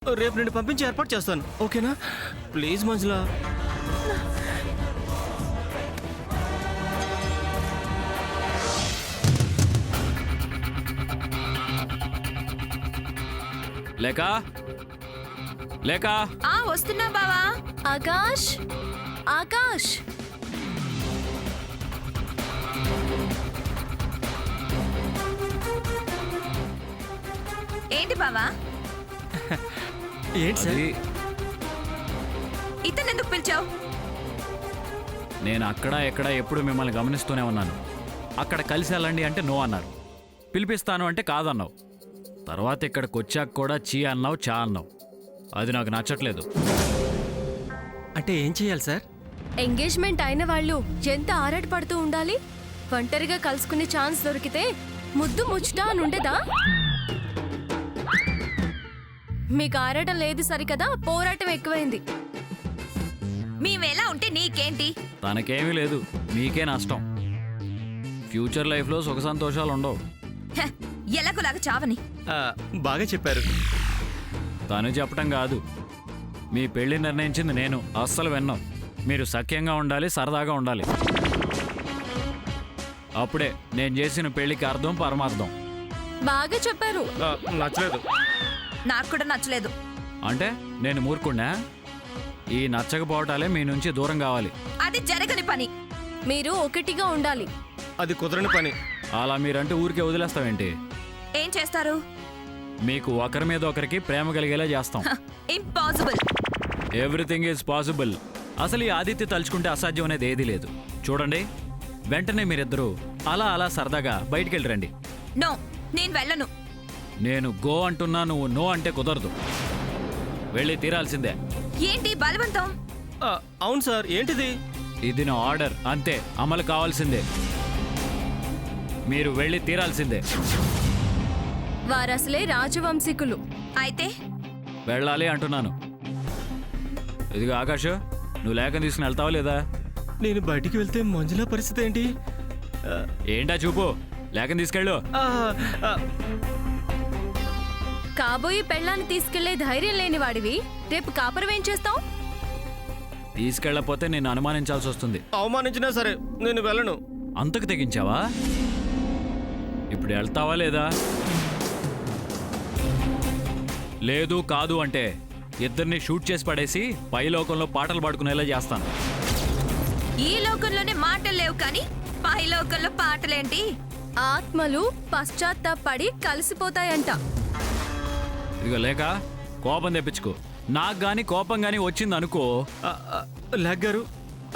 రేపు నేను పంపించి ఏర్పాటు చేస్తాను, ఓకేనా? ప్లీజ్ మంజుల. లేక లేక వస్తున్నా బావా. ఆకాష్, ఆకాష్, ఏంటి బావా? ఏంటి సార్? ఇతను ఎందుకు పిలిచావు? నేను అక్కడ ఎక్కడ ఎప్పుడు మిమ్మల్ని గమనిస్తూనే ఉన్నాను. అక్కడ కలిసి వెళ్ళండి అంటే నో అన్నారు, పిలిపిస్తాను అంటే కాదన్నావు. తర్వాత ఇక్కడికి వచ్చాక కూడా చీ అన్నావు, చా అన్నావు. అది నాకు నచ్చట్లేదు. అంటే ఏం చేయాలి సార్? ఎంగేజ్మెంట్ అయిన వాళ్ళు ఎంత ఆరాటపడుతూ ఉండాలి. ఒంటరిగా కలుసుకునే ఛాన్స్ దొరికితే ముద్దు ముచ్చట అని ఉండదా? మీకు ఆరాటం లేదు సరికదా, పోరాటం ఎక్కువైంది. మేమెలా ఉంటే నీకేంటి? తనకేమీ లేదు, మీకే నష్టం. ఫ్యూచర్ లైఫ్లో సుఖ సంతోషాలు ఉండవు. ఎలాగోలాగా చావని. బాగా చెప్పారు. తను చెప్పటం కాదు, మీ పెళ్లి నిర్ణయించింది నేను. అస్సలు విన్నాం. మీరు సఖ్యంగా ఉండాలి, సరదాగా ఉండాలి. అప్పుడే నేను చేసిన పెళ్లికి అర్థం పరమార్థం. బాగా చెప్పారు. నచ్చలేదు. నాకు కూడా నచ్చలేదు. అంటే నేను మూర్ఖుణ్ణా? ఈ నచ్చకపోవటాలే మీ నుంచి దూరం కావాలి. అది జరగని పని. మీరు ఒకటిగా ఉండాలి. అది కుదరని పని. అలా మీరంటే ఊరికే వదిలేస్తావేంటి? ఏం చేస్తారు? మీకు ఒకరి మీద ఒకరికి ప్రేమ కలిగేలా చేస్తాం. ఇంపాసిబుల్. Everything is possible. అసలు ఈ ఆదిత్య తలుచుకుంటే అసాధ్యం అనేది ఏదీ లేదు. చూడండి, వెంటనే మీరిద్దరూ అలా అలా సరదాగా బయటికి వెళ్ళరండి. నో, నేను వెళ్ళను. నేను గో అంటున్నా, నువ్వు నో అంటే కుదరదు. వెళ్ళి తీరాల్సిందే. ఏంటి బలవంతం? అవును సార్. ఏంటిది? ఇది నా ఆర్డర్, అంతే. అమలు కావాల్సిందే. మీరు వెళ్ళి తీరాల్సిందే. వారసలే రాజవంశీకులు. అయితే వెళ్ళాలి అంటున్నాను. ఇదిగో ఆకాష్, నువ్వు లేఖ తీసుకుని వెళ్తావా లేదా? నేను బయటికి వెళ్తే మంజుల పరిస్థితి ఏంటి? ఏంటా చూపు, లేఖ తీసుకెళ్ళు. కాబోయే పెళ్ళాన్ని తీసుకెళ్లే ధైర్యం లేని వాడివి రేపు కాపురం ఏం చేస్తావు? తీసుకెళ్ళకపోతే నేను అనుమానించాల్సి వస్తుంది. అవమానించినా సరే నేను వెళ్ళను. అంతకు తెగించావా? ఇప్పుడు వెళ్తావా లేదా? లేదు కాదు అంటే ఇద్దరిని షూట్ చేసి పడేసి పై లోకంలో పాటలు పాడుకునేలా చేస్తాను. ఈ లోకంలోనే మాటలు లేవు కానీ పై లోకంలో పాటలేంటి? ఆత్మలు పశ్చాత్తాపడి కలిసిపోతాయంట. ఇదిగో లేక, కోపం తెప్పించుకో. నాకు గాని కోపం గాని వచ్చింది అనుకో. లేక్ గారు,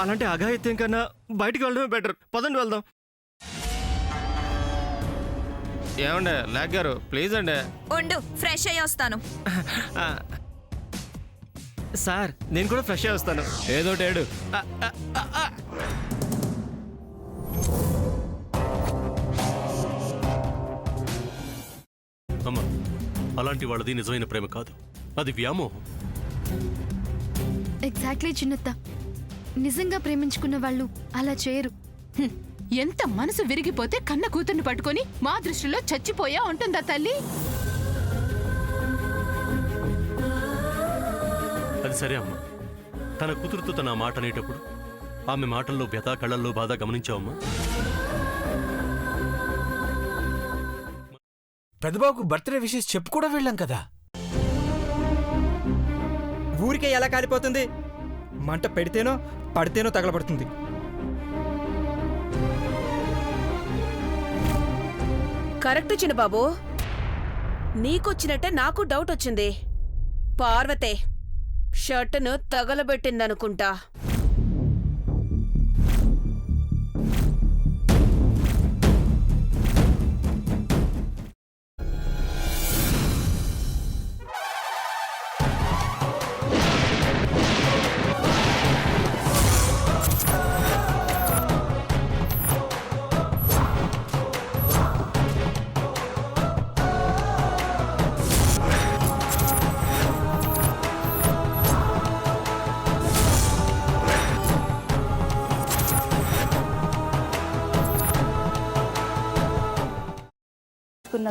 అలాంటి అఘాయిత్యం కన్నా బయటికి వెళ్ళడమే బెటర్. పదండి వెళ్దాం. ఏమండే లేక్ గారు, ప్లీజ్ అండి. ఉండు, ఫ్రెష్ అయ్యి వస్తాను. సార్, నేను కూడా ఫ్రెష్ అయ్యి వస్తాను. ఏదోటేడు. అమ్మా, అలాంటి వాళ్ళది నిజమైన ప్రేమ కాదు, అది వ్యామోహం. ఎగ్జాక్ట్లీ చిన్నత్త. నిజంగా ప్రేమించుకున్న వాళ్ళు అలా చేయరు. ఎంత మనసు విరిగిపోతే కన్న కూతుర్ని పట్టుకొని మా దృష్టిలో చచ్చిపోయా ఉంటుందా తల్లి? అది సరే అమ్మా, తన కూతురుతో తన ఆ మాట అనేటప్పుడు ఆమె మాటల్లో వ్యథ, కళ్ళల్లో బాధ గమనించావమ్మా? పెద్దబాబుకు బర్త్డే విషెస్ చెప్పు కూడా వెళ్ళాం కదా. ఊరికే ఎలా కాలిపోతుంది? మంట పెడితేనో పడితేనో తగలబడుతుంది. కరెక్ట్ చిన్నబాబు, నీకొచ్చినట్టే నాకు డౌట్ వచ్చింది. పార్వతే షర్టును తగలబెట్టిందనుకుంటా.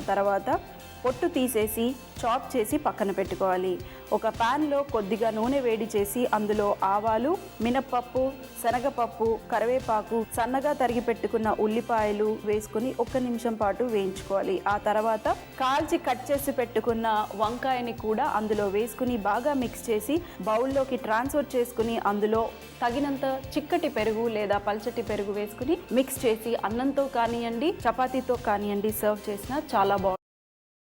తర్వాత పొట్టు తీసేసి చాప్ చేసి పక్కన పెట్టుకోవాలి. ఒక ప్యాన్లో కొద్దిగా నూనె వేడి చేసి అందులో ఆవాలు, మినప్పప్పు, శనగపప్పు, కరివేపాకు, సన్నగా తరిగి పెట్టుకున్న ఉల్లిపాయలు వేసుకుని 1 నిమిషం పాటు వేయించుకోవాలి. ఆ తర్వాత కాల్చి కట్ చేసి పెట్టుకున్న వంకాయని కూడా అందులో వేసుకుని బాగా మిక్స్ చేసి బౌల్లోకి ట్రాన్స్ఫర్ చేసుకుని అందులో తగినంత చిక్కటి పెరుగు లేదా పల్చటి పెరుగు వేసుకుని మిక్స్ చేసి అన్నంతో కానివ్వండి, చపాతీతో కానివ్వండి సర్వ్ చేసినా చాలా బాగుంటుంది.